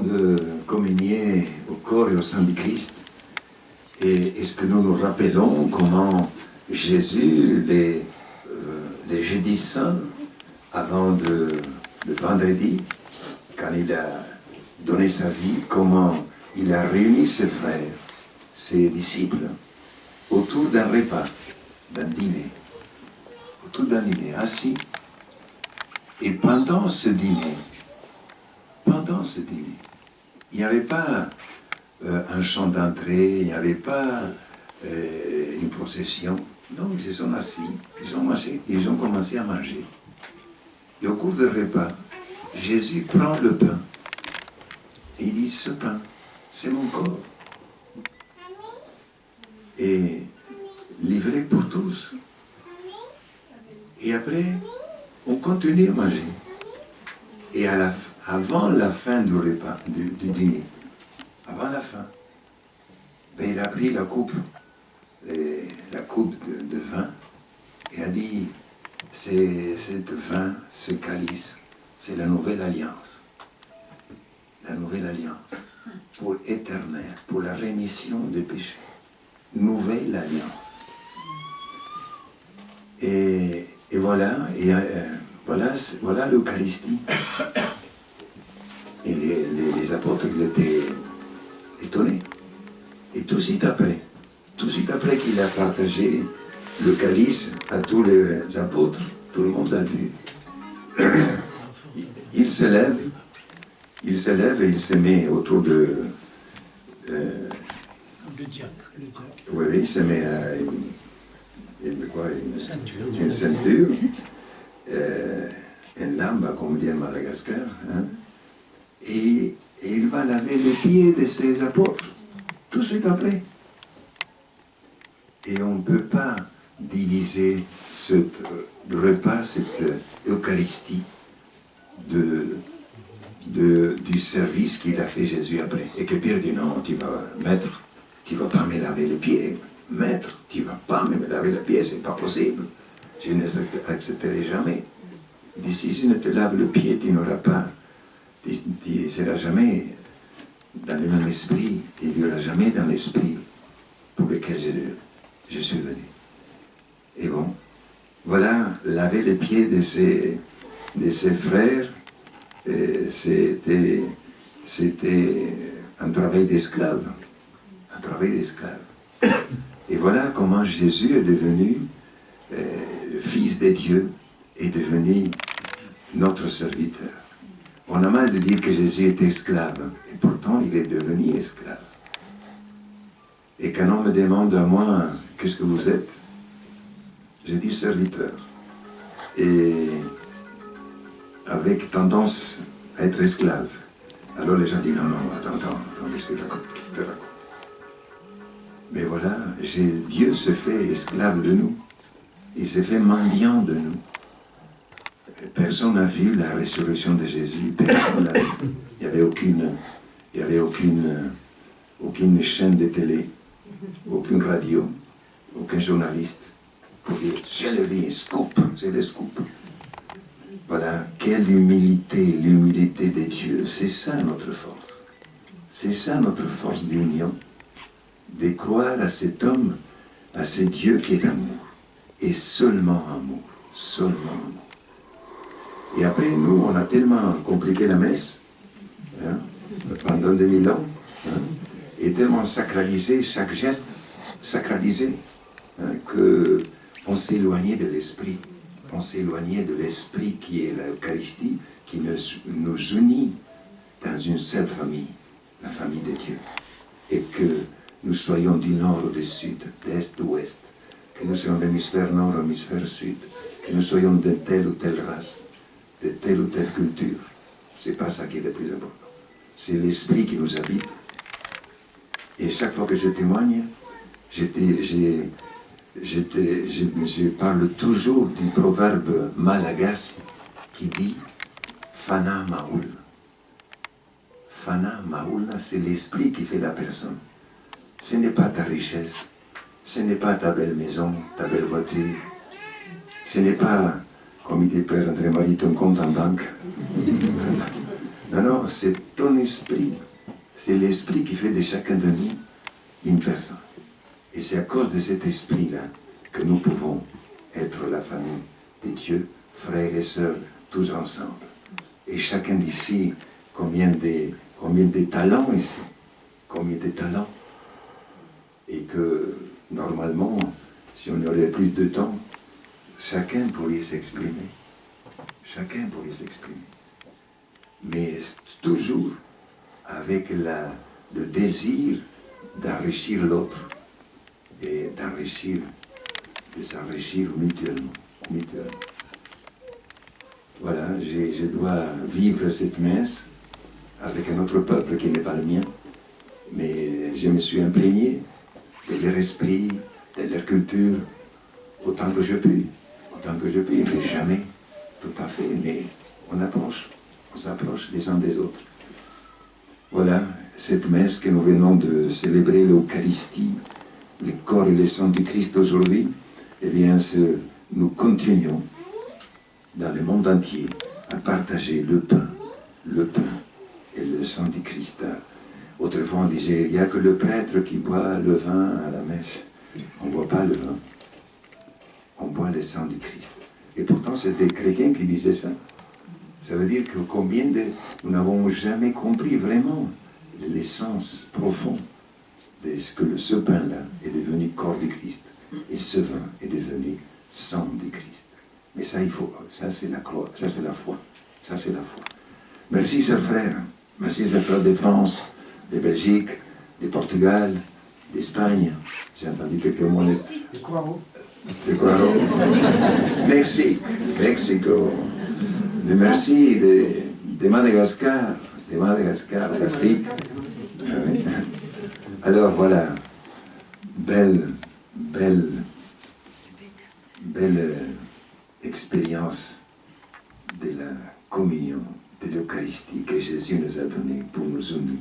de communier au corps et au sang du Christ, et est-ce que nous nous rappelons comment Jésus, les jeudis saints, avant le vendredi, quand il a donné sa vie, comment il a réuni ses frères, ses disciples, autour d'un repas, d'un dîner, assis. Et pendant ce dîner, il n'y avait pas un chant d'entrée, il n'y avait pas une procession. Non, ils se sont assis, ils ont commencé à manger. Et au cours du repas, Jésus prend le pain. Et il dit, ce pain, c'est mon corps. Et livré pour tous. Et après, on continue à manger. Et avant la fin du repas, du dîner, avant la fin, ben, il a pris la coupe de vin, et a dit, cette vin, ce calice, c'est la nouvelle alliance. La nouvelle alliance, pour éternel, pour la rémission des péchés. Nouvelle alliance. Et voilà, voilà l'Eucharistie. Et les apôtres, ils étaient étonnés. Et tout de suite après qu'il a partagé le calice à tous les apôtres, tout le monde l'a vu. Il se lève et il se met autour de... le diacre. Oui, il se met à une ceinture, une lame, comme on dit en Madagascar, hein, et il va laver les pieds de ses apôtres, tout de suite après. Et on ne peut pas diviser ce repas, cette Eucharistie, du service qu'il a fait Jésus après. Et que Pierre dit, non, tu vas pas me laver les pieds. Maître, tu ne vas pas me laver les pieds, c'est pas possible. Je n'accepterai jamais. D'ici, si je ne te lave le pied, tu n'auras pas, tu ne seras jamais dans le même esprit, il n'y aura jamais dans l'esprit pour lequel je suis venu. Et bon, voilà, laver les pieds de ses frères, c'était un travail d'esclave. Un travail d'esclave. Et voilà comment Jésus est devenu fils de Dieu, est devenu notre serviteur. On a mal de dire que Jésus est esclave, et pourtant il est devenu esclave. Et quand on me demande à moi, qu'est-ce que vous êtes? Je dis serviteur. Et avec tendance à être esclave. Alors les gens disent, non, attends, qu'est-ce que tu racontes? Mais voilà, Dieu se fait esclave de nous. Il se fait mendiant de nous. Personne n'a vu la résurrection de Jésus. Personne n'a vu. Il n'y avait aucune chaîne de télé, aucune radio, aucun journaliste pour dire, je le vis, scoop, c'est des scoops. Voilà, quelle humilité, l'humilité de Dieu. C'est ça notre force. C'est ça notre force d'union. De croire à cet homme, à ce Dieu qui est amour. Et seulement amour. Seulement amour. Et après, nous, on a tellement compliqué la messe, hein, pendant 2000 ans, hein, et tellement sacralisé chaque geste, sacralisé, hein, qu'on s'est éloigné de l'esprit. On s'est éloigné de l'esprit qui est l'Eucharistie, qui nous unit dans une seule famille, la famille de Dieu. Et que nous soyons du nord au du sud, d'est ou ouest, que nous soyons de l'hémisphère nord au hémisphère sud, que nous soyons de telle ou telle race, de telle ou telle culture. C'est pas ça qui est le plus important. C'est l'esprit qui nous habite. Et chaque fois que je témoigne, je parle toujours du proverbe malagasy qui dit Fana Maoul. Fana Maoul, c'est l'esprit qui fait la personne. Ce n'est pas ta richesse, ce n'est pas ta belle maison, ta belle voiture, ce n'est pas, comme il dit Père André Marie, ton compte en banque. Non, non, c'est ton esprit. C'est l'esprit qui fait de chacun de nous une personne. Et c'est à cause de cet esprit-là que nous pouvons être la famille de Dieu, frères et sœurs, tous ensemble. Et chacun d'ici, combien de talents ici, combien de talents. Et que, normalement, si on aurait plus de temps, chacun pourrait s'exprimer. Chacun pourrait s'exprimer. Mais toujours avec le désir d'enrichir l'autre et de s'enrichir mutuellement. Voilà, je dois vivre cette messe avec un autre peuple qui n'est pas le mien, mais je me suis imprégné de leur esprit, de leur culture, autant que je puis, mais jamais tout à fait, mais on s'approche les uns des autres. Voilà, cette messe que nous venons de célébrer, l'Eucharistie, le corps et le sang du Christ aujourd'hui, eh bien, nous continuons dans le monde entier à partager le pain et le sang du Christ. Autrefois, on disait, il n'y a que le prêtre qui boit le vin à la messe. On ne boit pas le vin, on boit le sang du Christ. Et pourtant, c'est des chrétiens qui disaient ça. Ça veut dire que combien nous n'avons jamais compris vraiment l'essence profonde de ce que ce pain-là est devenu corps du Christ. Et ce vin est devenu sang du Christ. Mais ça, ça c'est la croix, ça c'est la foi. Ça c'est la foi. Merci, chers frères. Merci, chers frères de France, de Belgique, de Portugal, d'Espagne. J'ai entendu quelques mots. De Croix-Rouge. De Croix-Rouge. Mexique, Mexico. Merci de Madagascar, d'Afrique. Alors voilà, belle expérience de la communion, de l'Eucharistie que Jésus nous a donnée pour nous unir.